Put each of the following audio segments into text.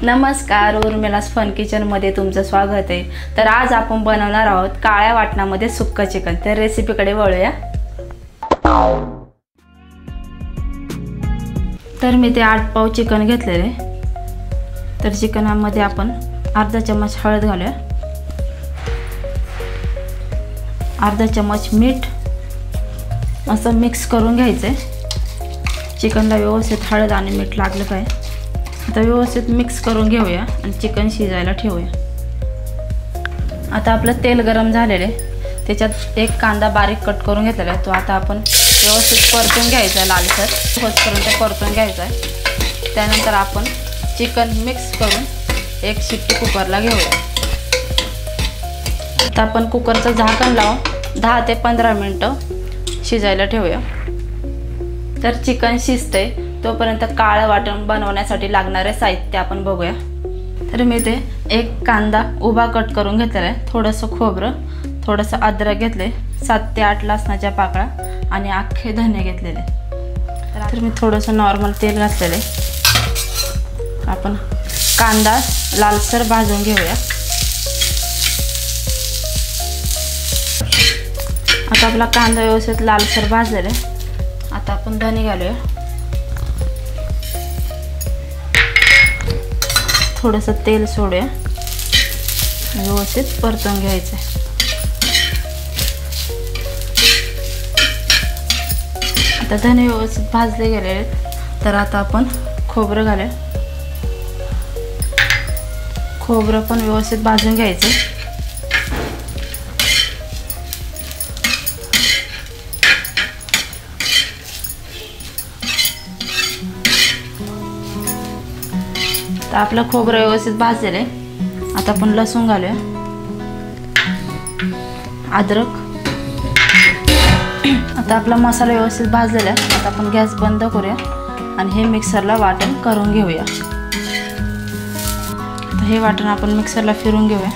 नमस्कार, उर्मिलास fun kitchen मध्ये तुमचं स्वागत आहे। तर आज आपण बनवणार आहोत काळ्या वाटणामध्ये सुक्क चिकन। तर रेसिपीकडे वळूया। तर मी ते 8 पाव चिकन घेतलेले। तर चिकनामध्ये आपण अर्धा चमच हळद घालूया, अर्धा चमच मीठ, असं मिक्स करून घ्यायचे। चिकनला व्यवस्थित हळद आणि मीठ लागलं पाहिजे। आता व्यवस्थित मिक्स करून घेऊया आणि चिकन शिजायला ठेवूया। आता आपलं तेल गरम झालेले, त्याच्यात एक कांदा बारीक कट करून घेतलेला आहे। तो आता आपण व्यवस्थित परतून घ्यायचा, लालसर होईपर्यंत परतून घ्यायचा आहे। त्यानंतर आपण चिकन मिक्स करून एक शिट्टी कुकरला घेऊया। आता आपण कुकरचं झाकण लावून 10 ते 15 मिनिटं शिजायला ठेवूया। तर चिकन शिजते तोपर्यंत काळं वाटण बनवण्यासाठी लागणारे साहित्य आपण बघूया। तर मी ते एक कांदा उभा कट करून घेतलेला आहे, थोडंसं खोबरं, थोडंसं अद्रक घेतले, 7 ते 8 लसणाच्या पाकळ्या आणि अख्खे धने घेतलेले। तर मी थोडंसं नॉर्मल तेल घातलेले। आपण कांदा लालसर भाजून घेऊया। आता आपला कांदा व्यवस्थित लालसर भाजलेला आहे। आता आपण धने घालूया, थोडंसं तेल सोडूया, व्यवस्थित परतून घ्यायचं। आता धने व्यवस्थित भाजले गेले आहेत। तर आता आपण खोबरं घालूया, खोबरं पण व्यवस्थित भाजून घ्यायचं। तर आपलं खोबरं व्यवस्थित भाजलेलं आहे। आता आपण लसूण घालूया, अद्रक। आता आपला मसाला व्यवस्थित भाजलेला आहे। आता आपण गॅस बंद करूया आणि हे मिक्सरला वाटण करून घेऊया। तर हे वाटण आपण मिक्सरला फिरून घेऊया।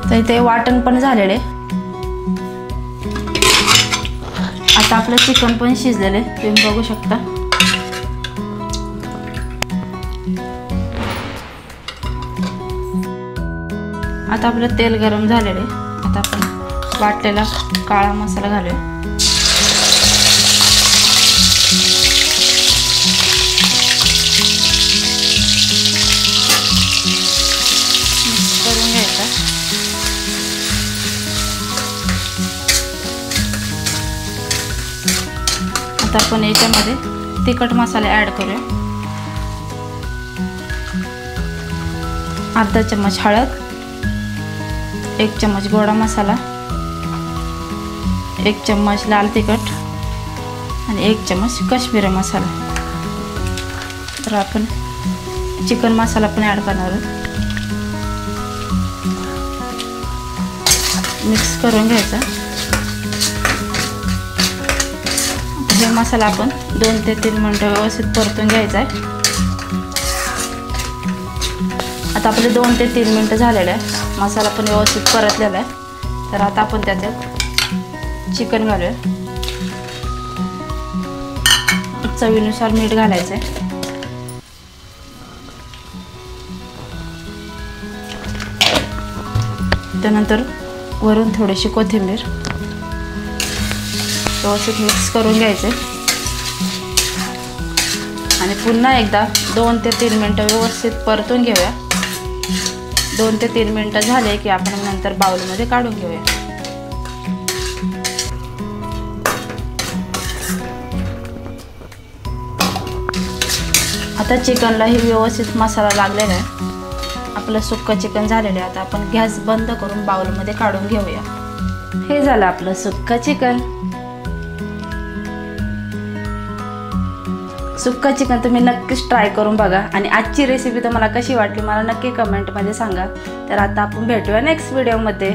तर इथे वाटण पण झालेले आहे। आता आपलं चिकन पण शिजलेले तुम्ही बघू शकता। आता आपलं तेल गरम झालेले, आता आपण वाटलेला काळा मसाला घालूया। मिक्स करून घ्यायचा। आता आपण याच्यामध्ये तिखट मसाले ॲड करूया। अर्धा चमच हळद, 1 चमच गोडा मसाला, 1 चमच लाल तिखट आणि 1 चमच काश्मीरी मसाला। तर आपण चिकन मसाला पण ॲड करणार आहोत। मिक्स करून घ्यायचा। हे मसाला आपण 2 ते 3 मिनिटं व्यवस्थित परतून घ्यायचा आहे। आता आपले 2 ते 3 मिनिटं झालेले आहे, मसाला पण व्यवस्थित परतलेला आहे। तर आता आपण त्याच्यात चिकन घालूया, चवीनुसार मीठ घालायचं आहे। त्यानंतर वरून थोडीशी कोथिंबीर, व्यवस्थित मिक्स करून घ्यायचे आणि पुन्हा एकदा 2 ते 3 मिनिटं व्यवस्थित परतून घेऊया। 2 ते 3 मिनिटं झाले की आपण नंतर बाउलमध्ये काढून घेऊया। आता चिकनलाही व्यवस्थित मसाला लागलेला आहे। आपलं सुक्क चिकन झालेलं आहे। आता आपण गॅस बंद करून बाउलमध्ये काढून घेऊया। हे झालं आपलं सुक्क चिकन। सुक्का चिकन तुम्ही नक्कीच ट्राय करून बघा आणि आजची रेसिपी तुम्हाला कशी वाटली मला नक्की कमेंटमध्ये सांगा। तर आता आपण भेटूया नेक्स्ट व्हिडिओमध्ये।